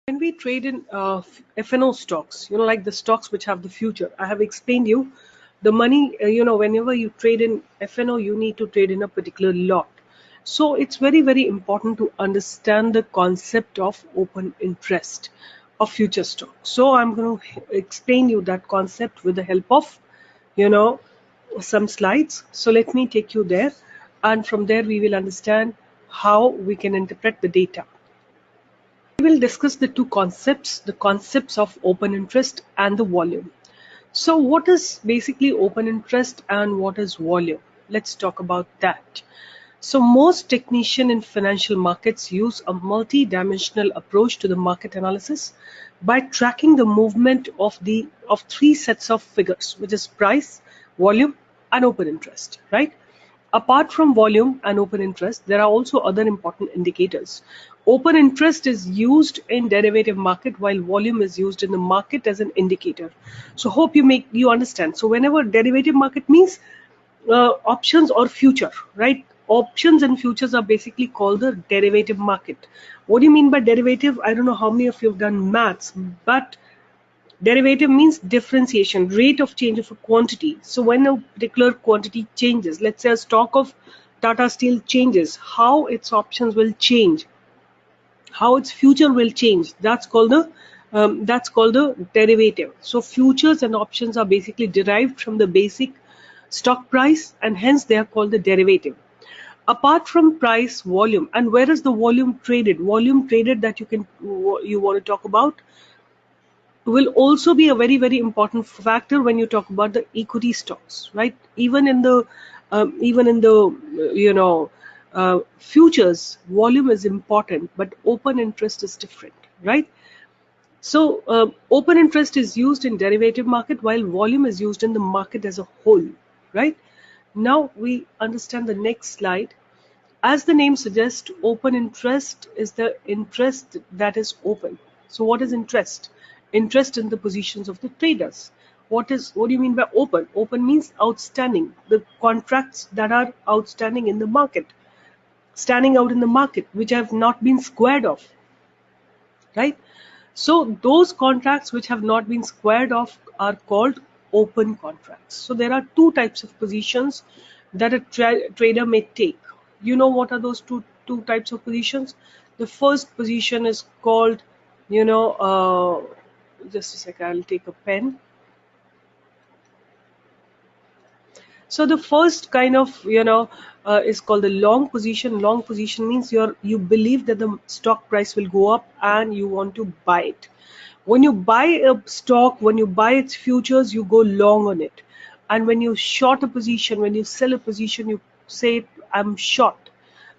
When we trade in FNO stocks, like the stocks which have the future, I have explained you the money, whenever you trade in FNO, you need to trade in a particular lot. So it's very, very important to understand the concept of open interest of future stock. So I'm going to explain you that concept with the help of, you know, some slides. So let me take you there, and from there we will understand how we can interpret the data. We will discuss the the concepts of open interest and the volume. So what is basically open interest and what is volume? Let's talk about that. So most technicians in financial markets use a multi-dimensional approach to the market analysis by tracking the movement of three sets of figures, which is price, volume, and open interest, right? Apart from volume and open interest, there are also other important indicators. Open interest is used in derivative market while volume is used in the market as an indicator. So hope you understand. So whenever derivative market means options or future, right? Options and futures are basically called the derivative market. What do you mean by derivative? I don't know how many of you have done maths, but derivative means differentiation, rate of change of a quantity. So when a particular quantity changes, let's say a stock of Tata Steel changes, how its options will change, how its future will change. That's called the derivative. So futures and options are basically derived from the basic stock price, and hence they are called the derivative. Apart from price, volume, and where is the volume traded? Volume traded that you want to talk about will also be a very, very important factor when you talk about the equity stocks, right? Even in the futures, volume is important, but open interest is different, right? So open interest is used in derivative market while volume is used in the market as a whole, right? Now we understand the next slide. As the name suggests, open interest is the interest that is open. So what is interest? Interest in the positions of the traders. What do you mean by open? Open means outstanding, the contracts that are outstanding in the market, standing out in the market, which have not been squared off, right? So those contracts which have not been squared off are called open contracts. So there are two types of positions that a trader may take. You know what are those two types of positions? The first position is called, just a second, I'll take a pen. So the first kind of, is called the long position. Long position means you believe that the stock price will go up and you want to buy it. When you buy a stock, when you buy its futures, you go long on it. And when you short a position, when you sell a position, you say, I'm short.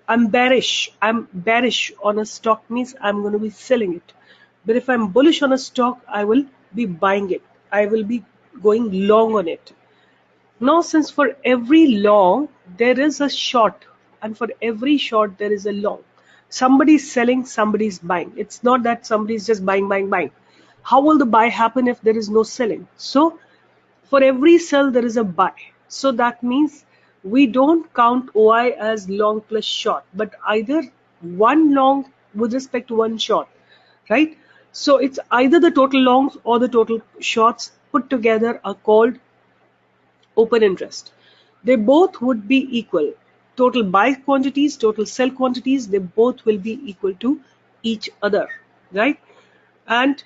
I'm bearish on a stock means I'm going to be selling it. But if I'm bullish on a stock, I will be buying it. I will be going long on it. Now, since for every long, there is a short, and for every short, there is a long. Somebody is selling, somebody is buying. It's not that somebody is just buying, buying, buying. How will the buy happen if there is no selling? So, for every sell, there is a buy. So that means we don't count OI as long plus short, but either one long with respect to one short, right? So it's either the total longs or the total shorts put together are called open interest. They both would be equal. Total buy quantities, total sell quantities, they both will be equal to each other, right? And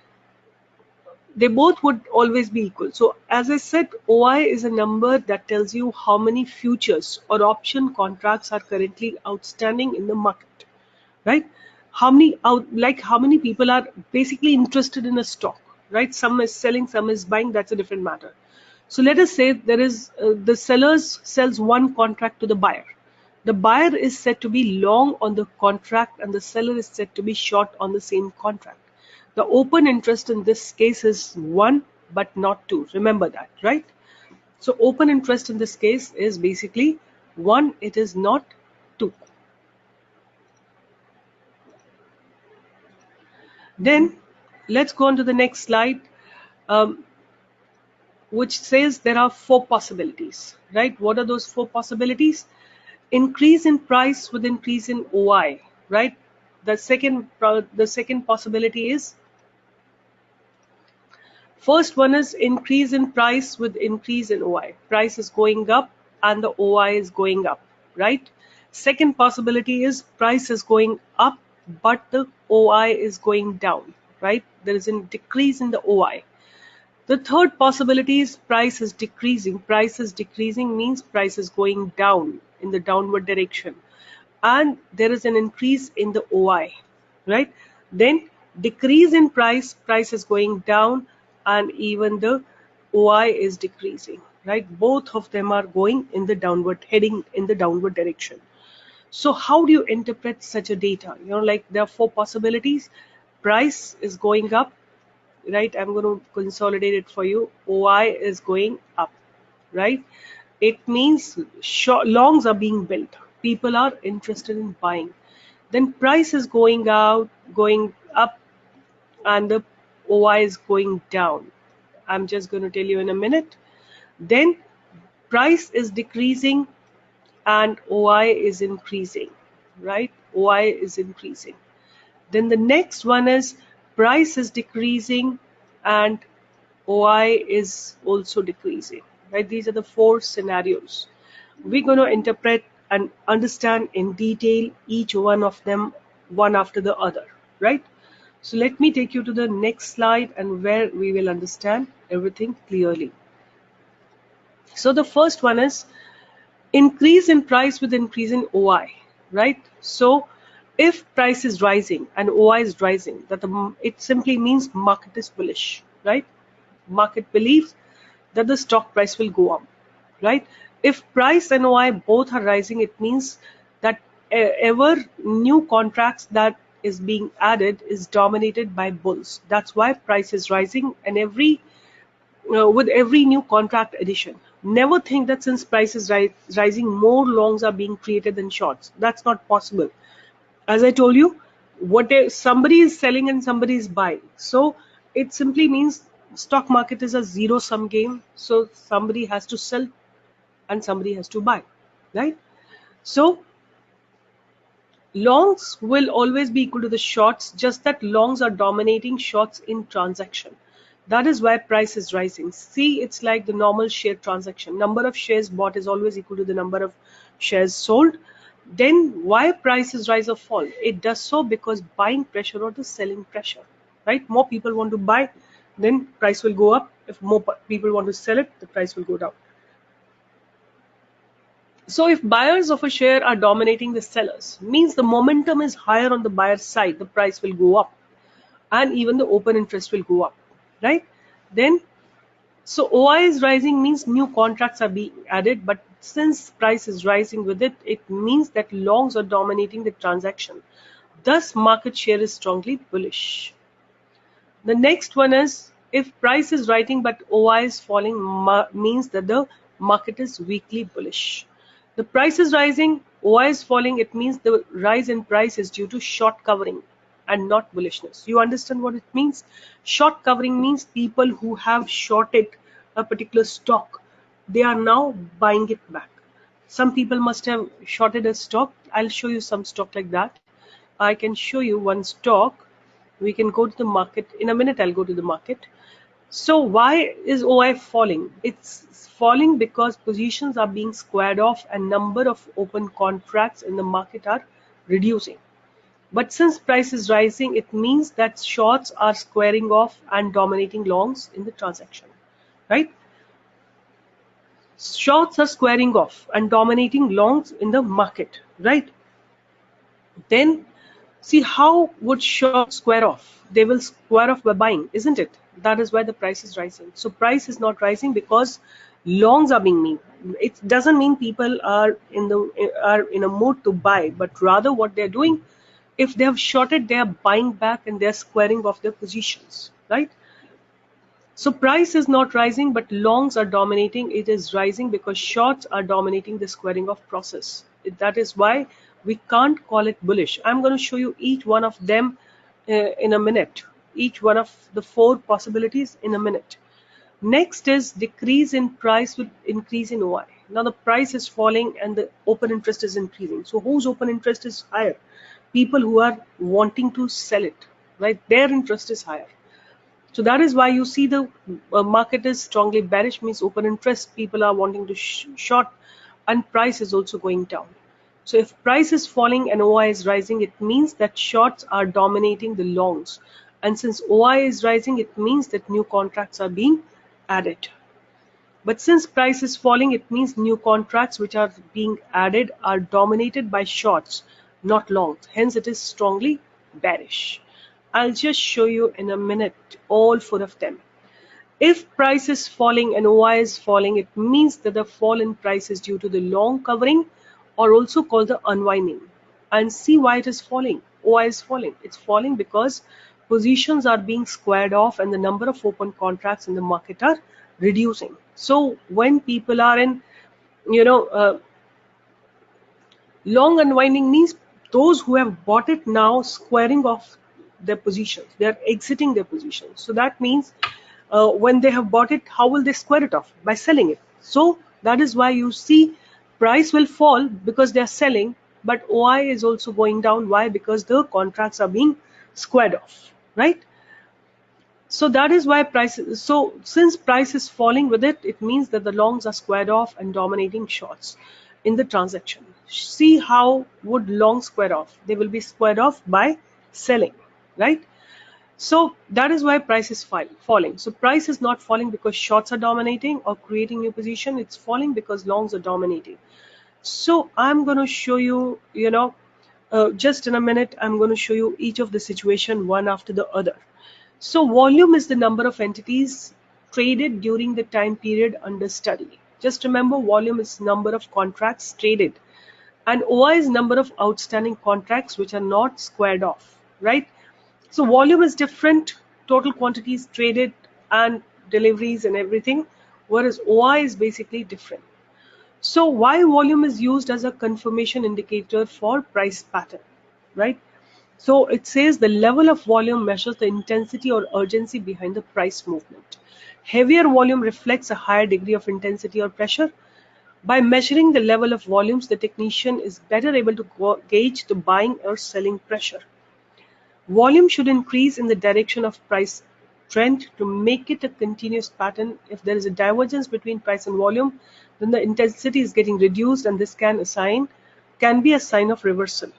they both would always be equal. So as I said, OI is a number that tells you how many futures or option contracts are currently outstanding in the market, right? How many people are basically interested in a stock, right? Some is selling, some is buying. That's a different matter. So let us say there is the seller sells one contract to the buyer. The buyer is said to be long on the contract and the seller is said to be short on the same contract. The open interest in this case is 1 but not 2. Remember that, right? So open interest in this case is basically 1, it is not 2. Then let's go on to the next slide, which says there are 4 possibilities, right? What are those 4 possibilities? Increase in price with increase in OI, right? The second possibility is First one is increase in price with increase in OI. Price is going up and the OI is going up, right? Second possibility is price is going up but the OI is going down, right? There is a decrease in the OI. The third possibility is price is decreasing. Price is decreasing means price is going down in the downward direction. And there is an increase in the OI, right? Then decrease in price, price is going down and even the OI is decreasing, right? Both of them are going in the downward, heading in the downward direction. So how do you interpret such a data? Like there are four possibilities. Price is going up, right? I'm going to consolidate it for you. OI is going up, right? It means longs are being built. People are interested in buying. Then price is going up, and the OI is going down. I'm just going to tell you in a minute. Then price is decreasing and OI is increasing, right? OI is increasing. Then the next one is price is decreasing and OI is also decreasing, right? These are the four scenarios. We're going to interpret and understand in detail each one of them, one after the other, right? So let me take you to the next slide and where we will understand everything clearly. So the first one is increase in price with increase in OI, right? So if price is rising and OI is rising, it simply means market is bullish, right? Market believes that the stock price will go up, right? If price and OI both are rising, it means that ever new contracts that is being added is dominated by bulls. That's why price is rising, and with every new contract addition. Never think that since price is rising, more longs are being created than shorts. That's not possible. As I told you, somebody is selling and somebody is buying. So it simply means stock market is a zero-sum game. So somebody has to sell and somebody has to buy, right? So longs will always be equal to the shorts, just that longs are dominating shorts in transaction. That is why price is rising. See, it's like the normal share transaction. Number of shares bought is always equal to the number of shares sold. Then why prices rise or fall? It does so because buying pressure or the selling pressure, right? More people want to buy, then price will go up. If more people want to sell it, the price will go down. So if buyers of a share are dominating the sellers, means the momentum is higher on the buyer's side, the price will go up and even the open interest will go up, right? Then, so OI is rising means new contracts are being added, but since price is rising with it, it means that longs are dominating the transaction. Thus, market share is strongly bullish. The next one is if price is rising but OI is falling, means that the market is weakly bullish. The price is rising, OI is falling, it means the rise in price is due to short covering and not bullishness. You understand what it means? Short covering means people who have shorted a particular stock, they are now buying it back. Some people must have shorted a stock. I'll show you some stock like that. I can show you one stock. We can go to the market. In a minute, I'll go to the market. So why is OI falling? It's falling because positions are being squared off and number of open contracts in the market are reducing. But since price is rising, it means that shorts are squaring off and dominating longs in the transaction, right? Shorts are squaring off and dominating longs in the market, right? Then see, how would shorts square off? They will square off by buying, isn't it? That is why the price is rising. So price is not rising because longs are being made. It doesn't mean people are in a mood to buy, but rather what they're doing, if they have shorted, they are buying back and they're squaring off their positions, right? So price is not rising, but longs are dominating. It is rising because shorts are dominating the squaring off process. That is why we can't call it bullish. I'm going to show you each one of them in a minute. Each one of the four possibilities in a minute. Next is decrease in price with increase in OI. Now the price is falling and the open interest is increasing. So whose open interest is higher? People who are wanting to sell it, right? Their interest is higher. So that is why you see the market is strongly bearish, means open interest, people are wanting to short, and price is also going down. So if price is falling and OI is rising, it means that shorts are dominating the longs. And since OI is rising, it means that new contracts are being added. But since price is falling, it means new contracts which are being added are dominated by shorts, not longs. Hence, it is strongly bearish. I'll just show you in a minute all four of them. If price is falling and OI is falling, it means that the fall in price is due to the long covering, or also called the unwinding. And see why it is falling. OI is falling. It's falling because positions are being squared off and the number of open contracts in the market are reducing. So when people are in, long unwinding, means those who have bought it now squaring off their positions. They are exiting their positions. So that means when they have bought it, how will they square it off? By selling it. So that is why you see price will fall because they are selling, but OI is also going down. Why? Because the contracts are being squared off, right? So that is why price. So since price is falling with it, it means that the longs are squared off and dominating shorts in the transaction. See how would long square off? They will be squared off by selling, right? So that is why price is falling. So price is not falling because shorts are dominating or creating new position. It's falling because longs are dominating. So I'm going to show you, just in a minute, I'm going to show you each of the situation one after the other. So volume is the number of entities traded during the time period under study. Just remember, volume is number of contracts traded, and OI is number of outstanding contracts which are not squared off, right? So volume is different, total quantities traded and deliveries and everything, whereas OI is basically different. So why volume is used as a confirmation indicator for price pattern, right? So it says the level of volume measures the intensity or urgency behind the price movement. Heavier volume reflects a higher degree of intensity or pressure. By measuring the level of volumes, the technician is better able to gauge the buying or selling pressure. Volume should increase in the direction of price trend to make it a continuous pattern. If there is a divergence between price and volume, then the intensity is getting reduced, and this can be a sign of reversal,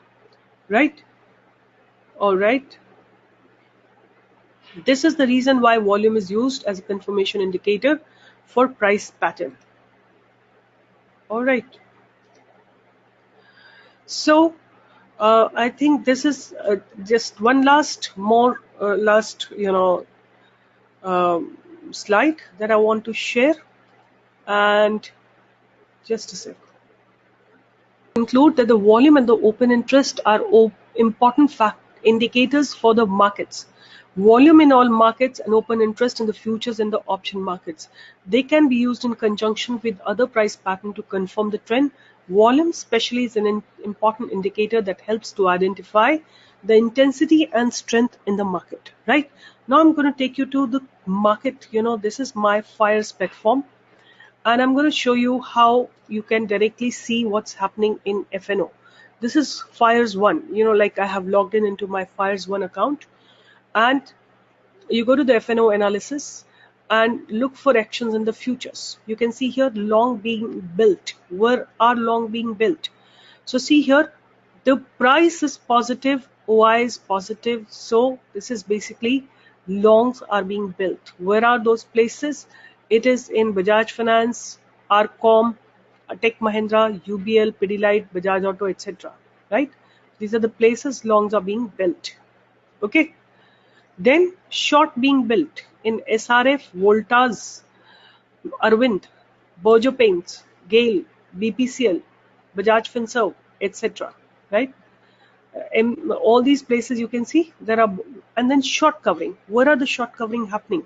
right? All right. This is the reason why volume is used as a confirmation indicator for price pattern. All right. So I think this is just one last slide that I want to share, and just a sec. Conclude that the volume and the open interest are important indicators for the markets. Volume in all markets and open interest in the futures and the option markets. They can be used in conjunction with other price pattern to confirm the trend. Volume especially is an important indicator that helps to identify the intensity and strength in the market, right? Now I'm going to take you to the market. This is my FIRES platform, and I'm going to show you how you can directly see what's happening in FNO. This is FIRES 1. Like I have logged into my FIRES 1 account, and you go to the FNO analysis and look for actions in the futures. You can see here long being built. Where are long being built? So see here, the price is positive, OI is positive. So this is basically longs are being built. Where are those places? It is in Bajaj Finance, Arcom, Tech Mahindra, UBL, Pidilite, Bajaj Auto, etc. Right? These are the places longs are being built. Okay. Then short being built in SRF, Voltas, Arvind, Berger Paints, Gale, BPCL, Bajaj Finserv, etc. Right? In all these places you can see there are, and then short covering. Where are the short covering happening?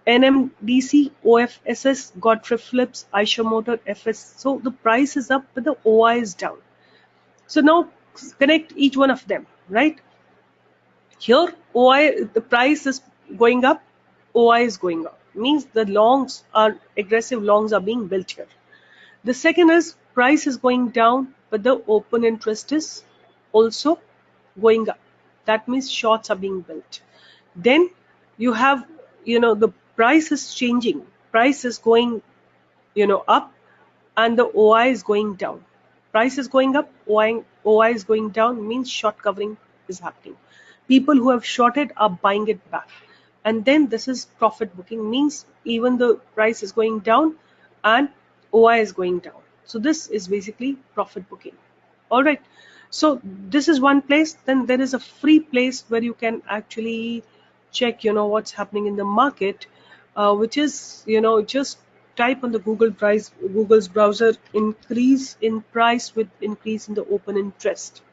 NMDC, OFSS, Godfrey Phillips, Eicher Motor, FS. So the price is up, but the OI is down. So now connect each one of them, right? Here, OI, the price is going up, OI is going up. Means the longs are, aggressive longs are being built here. The second is price is going down, but the open interest is also going up. That means shorts are being built. Then you have the price is changing, price is going up, and the OI is going down. Price is going up, OI is going down, means short covering is happening. People who have shorted are buying it back. And then this is profit booking, means even the price is going down and OI is going down. So this is basically profit booking. All right. So this is one place. Then there is a free place where you can actually check, what's happening in the market, which is, just type on the Google's browser, increase in price with increase in the open interest.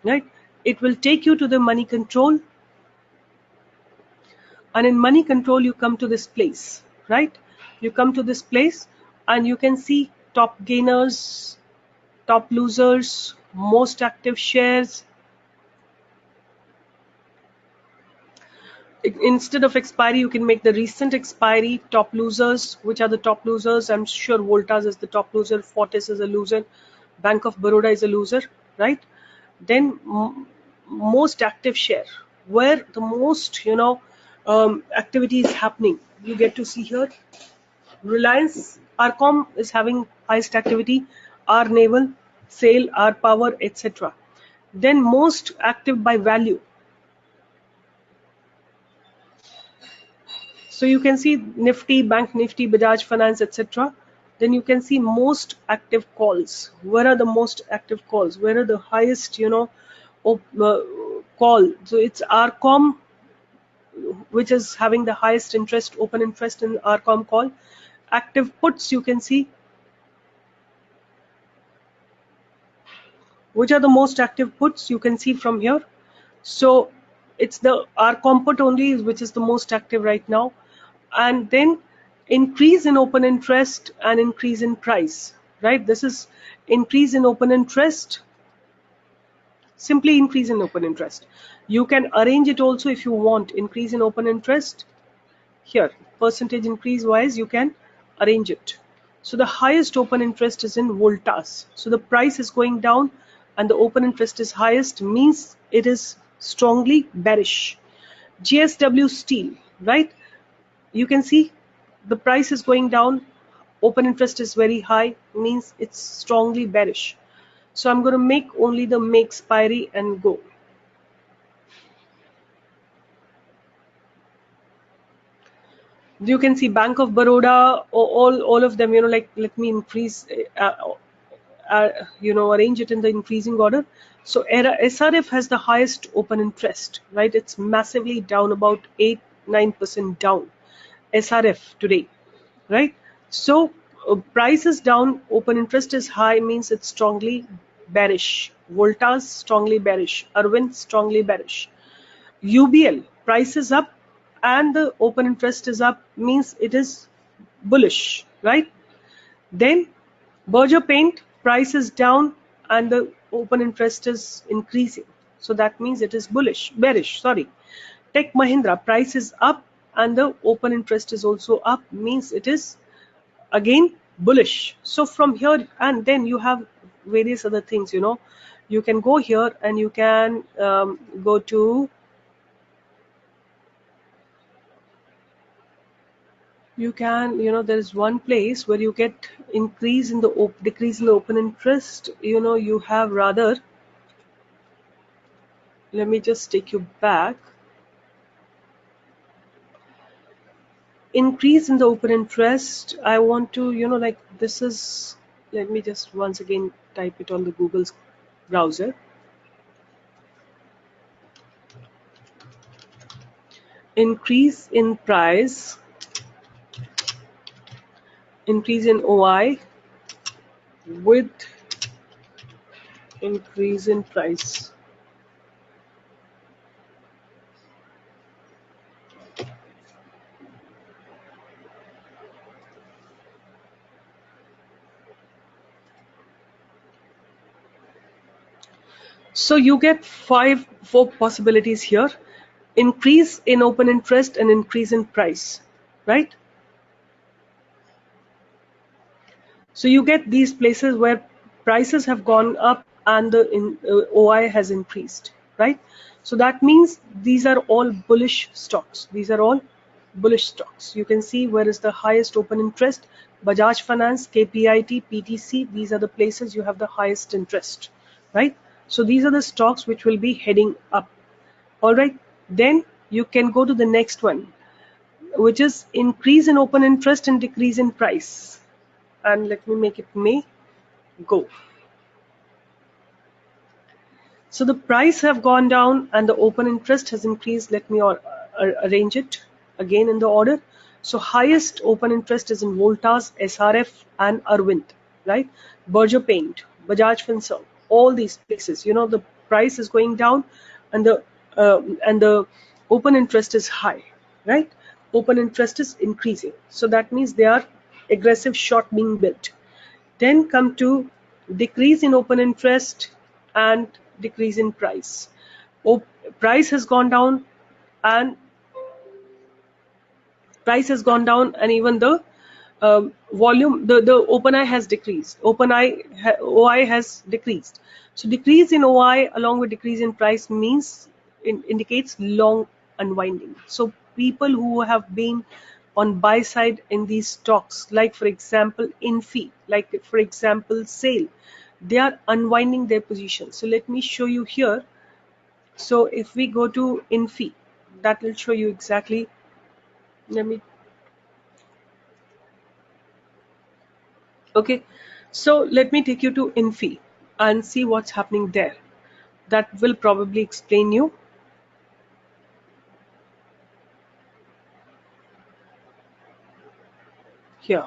Right? It will take you to the money control. And in money control, you come to this place, right? You come to this place and you can see top gainers, top losers, most active shares. Instead of expiry, you can make the recent expiry, top losers. Which are the top losers? I'm sure Voltas is the top loser, Fortis is a loser, Bank of Baroda is a loser, right? Then most active share, where the most activity is happening. You get to see here. Reliance Arcom is having highest activity, R Naval, SAIL, R Power, etc. Then most active by value. So you can see Nifty, Bank Nifty, Bajaj Finance, etc. Then you can see most active calls. Where are the most active calls? Where are the highest, call? So it's Arcom, which is having the highest interest, open interest in Arcom call. Active puts, you can see. Which are the most active puts? You can see from here. So it's the Arcom put only, which is the most active right now. And then increase in open interest and increase in price, right? This is increase in open interest, simply increase in open interest. You can arrange it also if you want. Increase in open interest here, percentage increase wise, you can arrange it. So the highest open interest is in Voltas. So the price is going down and the open interest is highest, means it is strongly bearish. JSW Steel, right? You can see the price is going down, open interest is very high, means it's strongly bearish. So I'm going to make only the make expiry and go. You can see Bank of Baroda, all of them, like let me increase, arrange it in the increasing order. So SRF has the highest open interest, right? It's massively down, about 8-9% down. SRF today, right? So price is down, open interest is high, means it's strongly bearish. Voltas strongly bearish, Arvind strongly bearish. UBL price is up and the open interest is up, means it is bullish, right? Then Berger Paint price is down and the open interest is increasing, so that means it is bearish. Tech Mahindra price is up and the open interest is also up, means it is again bullish. So from here, and then you have various other things, you can go here and you can go to, there is one place where you get increase in the decrease in the open interest. You have rather, let me just take you back. Increase in the open interest, I want to, like this is, let me just once again type it on the Google's browser. Increase in price, increase in OI with increase in price. So you get four possibilities here: increase in open interest and increase in price, right? So you get these places where prices have gone up and the OI has increased, right? So that means these are all bullish stocks. These are all bullish stocks. You can see where is the highest open interest. Bajaj Finance, KPIT, PTC, these are the places you have the highest interest, right? So these are the stocks which will be heading up. All right, then you can go to the next one, which is increase in open interest and decrease in price. And let me make it May. Go. So the price have gone down and the open interest has increased. Let me arrange it again in the order. So highest open interest is in Voltas, SRF and Arvind, right? Berger Paint, Bajaj Finserv, all these places. You know, the price is going down and the open interest is high, right? Open interest is increasing. So that means they are aggressive short being built. Then come to decrease in open interest and decrease in price. Price has gone down and even the volume, the OpenI has decreased. OI has decreased. So decrease in OI along with decrease in price means indicates long unwinding. So people who have been on buy side in these stocks, like for example Infi, like for example Sale, they are unwinding their position. So let me show you here. So if we go to Infi, that will show you exactly. Okay, so let me take you to Infi and see what's happening there. That will probably explain you. Here.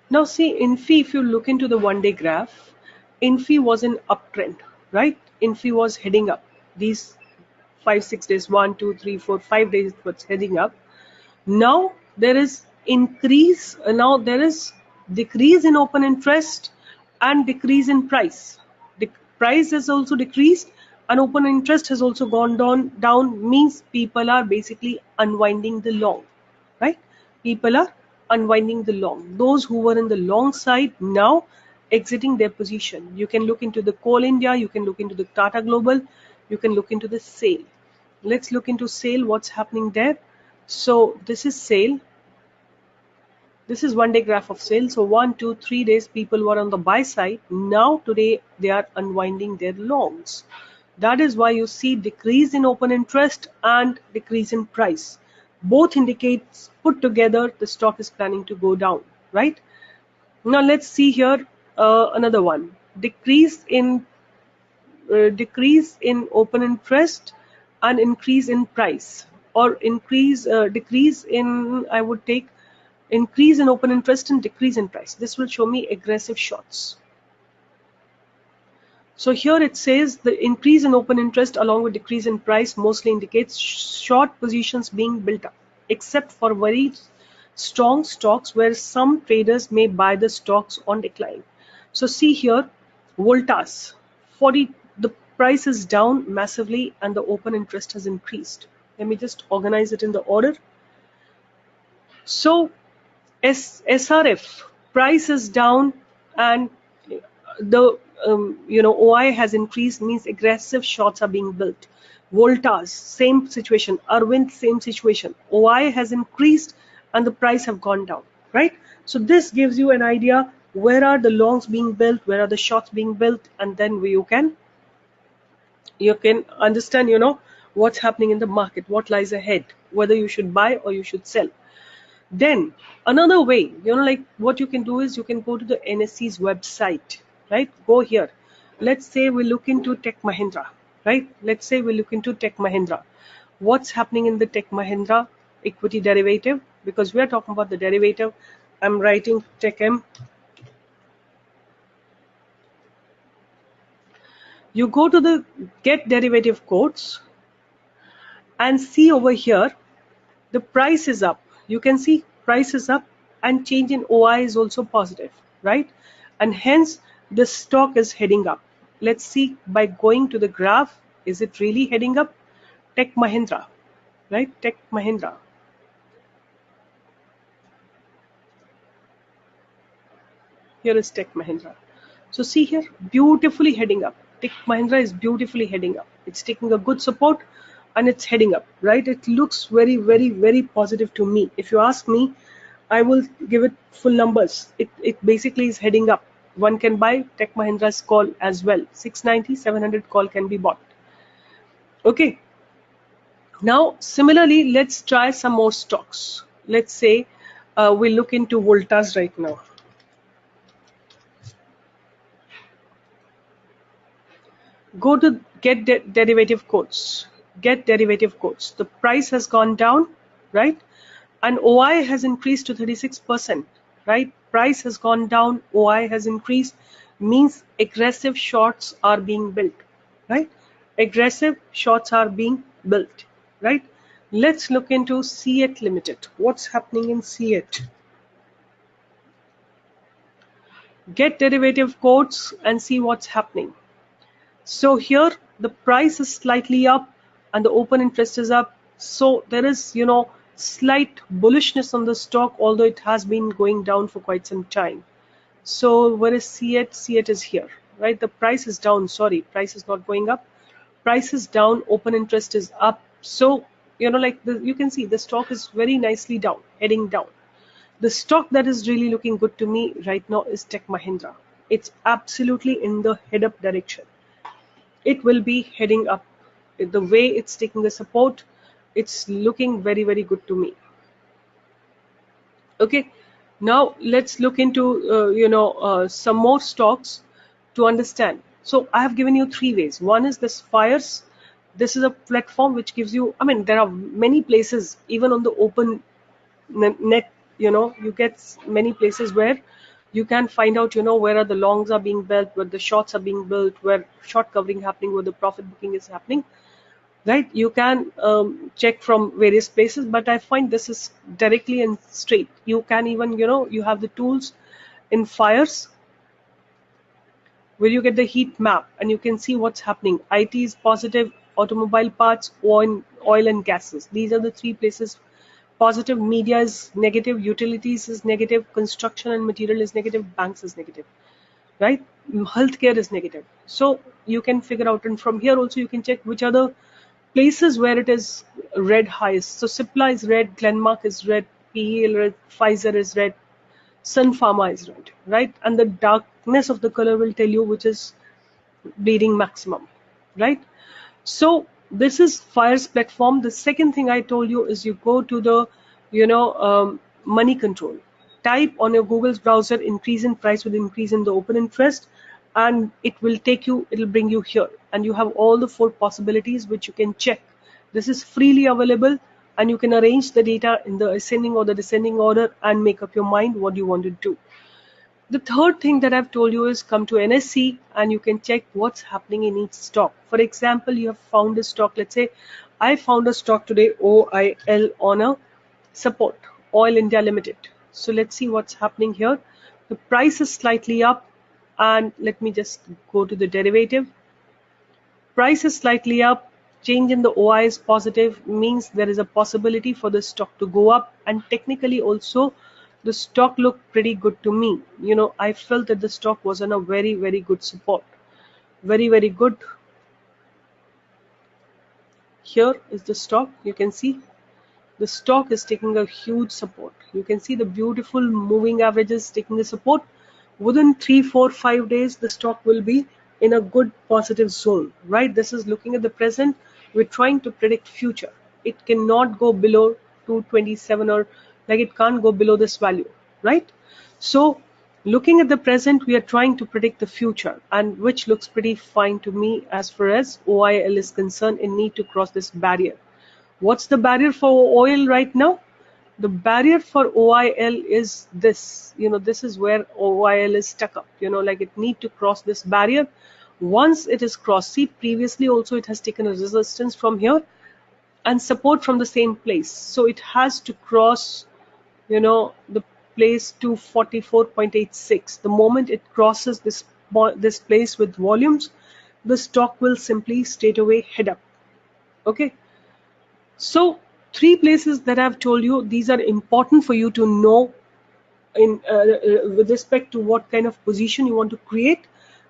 Now see Infi, if you look into the 1-day graph, Infi was an uptrend, right? Infi was heading up. These 5-6 days, 1, 2, 3, 4, 5 days it was heading up. Now there is increase, now there is decrease in open interest and decrease in price. The price has also decreased and open interest has also gone down means people are basically unwinding the long, right? People are unwinding the long. Those who were in the long side now exiting their position. You can look into the Coal India, you can look into the Tata Global, you can look into the Sale. Let's look into Sale, what's happening there. So this is Sale. This is 1-day graph of Sale. So 1, 2, 3 days people were on the buy side. Now today they are unwinding their longs. That is why you see decrease in open interest and decrease in price. Both indicates put together the stock is planning to go down, right? Now let's see here another one. Decrease in open interest and increase in price, or decrease in, I would take increase in open interest and decrease in price. This will show me aggressive shorts. So here it says the increase in open interest along with decrease in price mostly indicates short positions being built up, except for very strong stocks where some traders may buy the stocks on decline. So see here, Voltas, the price is down massively and the open interest has increased. Let me just organize it in the order. So SRF price is down and the OI has increased, means aggressive shorts are being built. Voltas, same situation. Arvind, same situation. OI has increased and the price have gone down, right? So this gives you an idea where are the longs being built, where are the shorts being built, and then you can understand what's happening in the market, what lies ahead, whether you should buy or you should sell. Then another way, like what you can do is you can go to the NSC's website, right? Go here. Let's say we look into Tech Mahindra, right? Let's say we look into Tech Mahindra. What's happening in the Tech Mahindra equity derivative? Because we are talking about the derivative, I'm writing TechM. You go to the get derivative quotes and see over here, the price is up. You can see price is up and change in OI is also positive, right? And hence the stock is heading up. Let's see by going to the graph, is it really heading up? Tech Mahindra, right? Tech Mahindra. Here is Tech Mahindra. So see here, beautifully heading up. Tech Mahindra is beautifully heading up. It's taking a good support and it's heading up, right? It looks very, very, very positive to me. If you ask me, I will give it full numbers. It basically is heading up. One can buy Tech Mahindra's call as well. 690, 700 call can be bought. Okay. Now, similarly, let's try some more stocks. Let's say we look into Voltas right now. Go to get derivative quotes. Get derivative quotes. The price has gone down, right? And OI has increased to 36%, right? Price has gone down, OI has increased, means aggressive shorts are being built, right? Aggressive shorts are being built, right? Let's look into 𝐶8 Limited. What's happening in 𝐶8? Get derivative quotes and see what's happening. So here the price is slightly up and the open interest is up. So there is, slight bullishness on the stock, although it has been going down for quite some time. So where is 𝐶8? 𝐶8 is here, right? The price is down. Sorry, price is not going up. Price is down, open interest is up. So, you can see the stock is very nicely down, heading down. The stock that is really looking good to me right now is Tech Mahindra. It's absolutely in the head up direction. It will be heading up. The way it's taking the support, it's looking very, very good to me. Okay, now let's look into some more stocks to understand. So I have given you three ways. One is this Fires. This is a platform which gives you, there are many places, even on the open net, you get many places where you can find out, where are the longs are being built, where the shorts are being built, where short covering happening, where the profit booking is happening, right? You can check from various places, but I find this is directly and straight. You can even, you have the tools in Fires where you get the heat map and you can see what's happening. IT is positive, automobile parts, oil and gases. These are the three places positive. Media is negative, utilities is negative, construction and material is negative, banks is negative, right? Healthcare is negative. So you can figure out, and from here also you can check which are the places where it is red highs. So Cipla is red, Glenmark is red, PE is red, Pfizer is red, Sun Pharma is red, right? And the darkness of the color will tell you which is bleeding maximum, right? So this is Fires platform. The second thing I told you is you go to the, money control. Type on your Google's browser increase in price with increase in the open interest, and it will bring you here. And you have all the four possibilities which you can check. This is freely available and you can arrange the data in the ascending or the descending order and make up your mind what you want to do. The third thing that I've told you is come to NSE and you can check what's happening in each stock. For example, you have found a stock. Let's say I found a stock today, OIL, on a support, Oil India Limited. So let's see what's happening here. The price is slightly up, and let me just go to the derivative. Price is slightly up. Change in the OI is positive, means there is a possibility for the stock to go up, and technically also the stock looked pretty good to me. I felt that the stock was on a very, very good support. Very, very good. Here is the stock. You can see the stock is taking a huge support. You can see the beautiful moving averages taking the support. Within 3, 4, 5 days, the stock will be in a good positive zone, right? This is looking at the present. We're trying to predict future. It cannot go below 227 or it can't go below this value, right? So looking at the present, we are trying to predict the future, and which looks pretty fine to me as far as OIL is concerned and need to cross this barrier. What's the barrier for oil right now? The barrier for OIL is this, this is where OIL is stuck up, it need to cross this barrier. Once it is crossed, see previously also it has taken a resistance from here and support from the same place. So it has to cross, the place to 44.86. The moment it crosses this place with volumes, the stock will simply straight away head up. Okay. So three places that I've told you, these are important for you to know in with respect to what kind of position you want to create.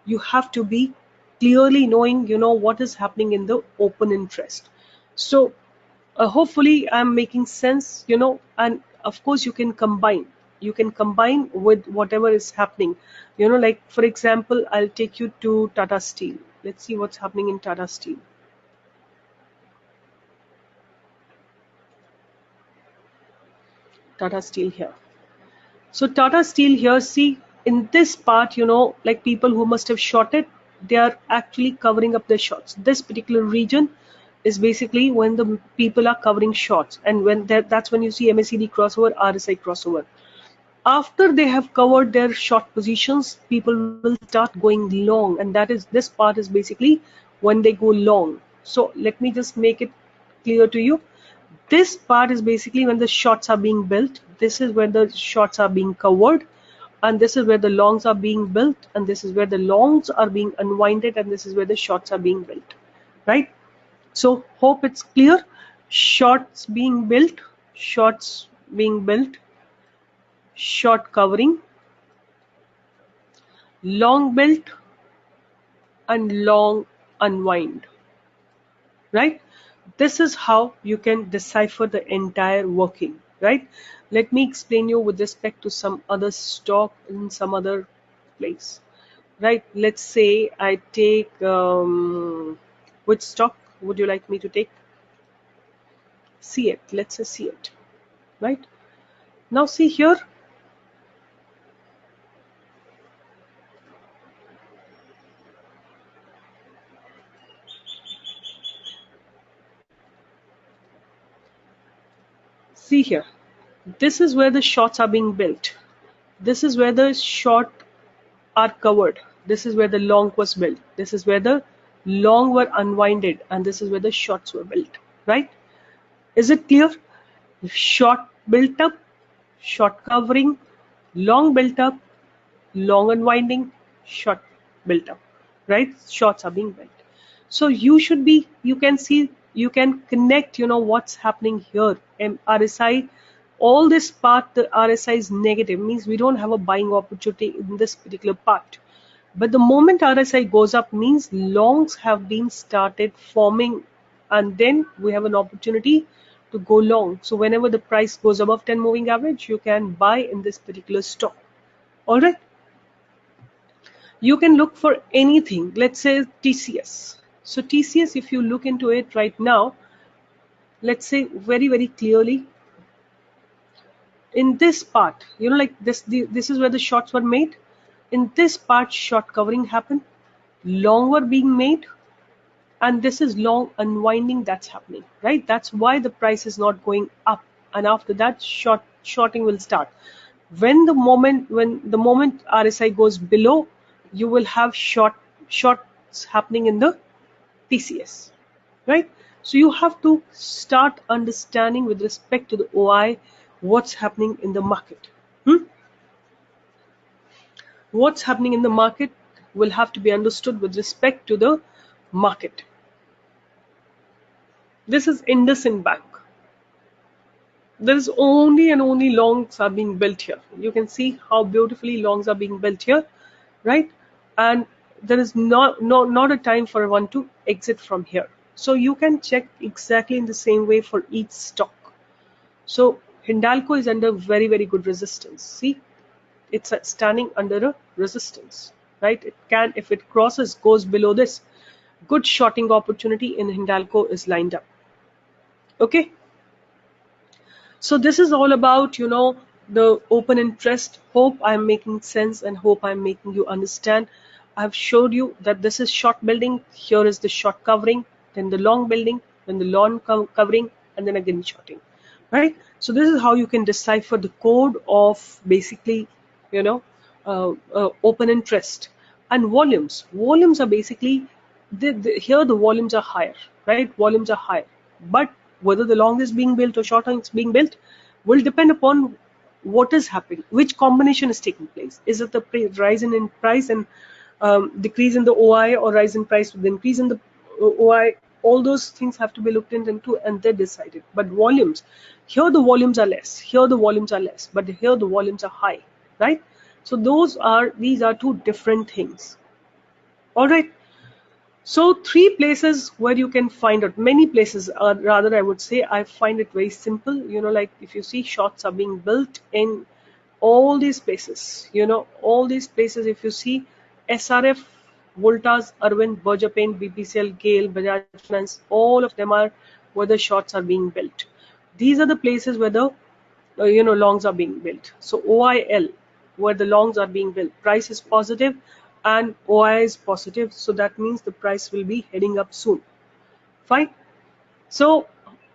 You have to be clearly knowing, what is happening in the open interest. So hopefully I'm making sense, and of course you can combine with whatever is happening, like for example, I'll take you to Tata Steel. Let's see what's happening in Tata Steel. Tata Steel here. So Tata Steel here, see in this part, like people who must have shorted, they are actually covering up their shorts. This particular region is basically when the people are covering shorts, and when that's when you see MACD crossover, RSI crossover. After they have covered their short positions, people will start going long, and that is this part is basically when they go long. So let me just make it clear to you. This part is basically when the shorts are being built. This is when the shorts are being covered, and this is where the longs are being built, and this is where the longs are being unwinded, and this is where the shorts are being built, right? So hope it's clear. Shorts being built, shorts being built, short covering, long built, and long unwind, right? This is how you can decipher the entire working, right? Let me explain you with respect to some other stock in some other place, right? Let's say I take which stock would you like me to take? See it. Let's say see it, right? Now see here. See here. This is where the shorts are being built. This is where the short are covered. This is where the long was built. This is where the long were unwinded, and this is where the shorts were built, right? Is it clear? Short built up, short covering, long built up, long unwinding, short built up, right? Shorts are being built. So you can see, you can connect, what's happening here. And RSI, all this part, the RSI is negative, means we don't have a buying opportunity in this particular part. But the moment RSI goes up means longs have been started forming, and then we have an opportunity to go long. So whenever the price goes above 10 moving average, you can buy in this particular stock. All right. You can look for anything. Let's say TCS. So TCS, if you look into it right now, let's say very, very clearly, in this part, like this is where the shorts were made. In this part, short covering happened, long were being made, and this is long unwinding that's happening, right? That's why the price is not going up, and after that, shorting will start. When the moment RSI goes below, you will have shorts happening in the TCS, right? So you have to start understanding with respect to the OI what's happening in the market. What's happening in the market will have to be understood with respect to the market. This is IndusInd Bank. There is only and only longs are being built here. You can see how beautifully longs are being built here, right? And there is not a time for one to exit from here. So you can check exactly in the same way for each stock. So Hindalco is under very, very good resistance. See, it's standing under a resistance, right? It can, if it crosses, goes below this, good shorting opportunity in Hindalco is lined up. Okay. So this is all about, the open interest. Hope I'm making sense and hope I'm making you understand. I've showed you that this is short building. Here is the short covering, then the long building, then the long covering, and then again shorting, right? So this is how you can decipher the code of basically, open interest. And volumes. Volumes are basically, here the volumes are higher, right? Volumes are higher. But whether the long is being built or short is being built will depend upon what is happening, which combination is taking place. Is it the rise in price and decrease in the OI, or rise in price with increase in the OI? All those things have to be looked into and they're decided. But volumes, here the volumes are less, here the volumes are less, but here the volumes are high, right? So these are two different things. All right. So three places where you can find out, many places, rather I would say, I find it very simple. Like if you see, shorts are being built in all these places. All these places, if you see, SRF, Voltas, Arvind, Berger Paint, BPCL, GAIL, Bajaj Finance, all of them are where the shorts are being built. These are the places where the longs are being built. So OIL, where the longs are being built, price is positive and OI is positive, so that means the price will be heading up soon. Fine. So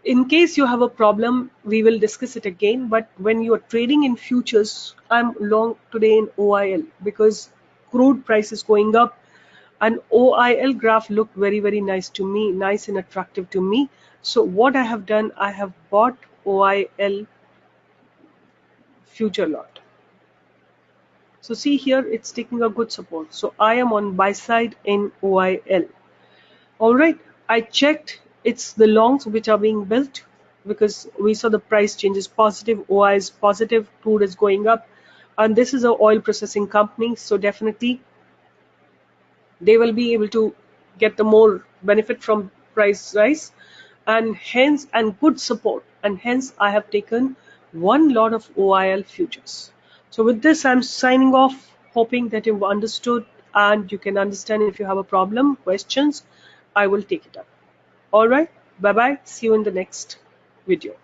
in case you have a problem, we will discuss it again. But when you are trading in futures, I'm long today in OIL because crude price is going up, and OIL graph looked very, very nice to me, nice and attractive to me. So what I have done, I have bought OIL future lot. So see here, it's taking a good support. So I am on buy side in OIL. Alright, I checked, it's the longs which are being built because we saw the price change is positive, OI is positive, crude is going up, and this is an oil processing company, so definitely they will be able to get the more benefit from price rise, and hence, and good support, and hence I have taken one lot of OIL futures. So with this, I'm signing off, hoping that you've understood and you can understand. If you have a problem, questions, I will take it up. All right, bye bye, see you in the next video.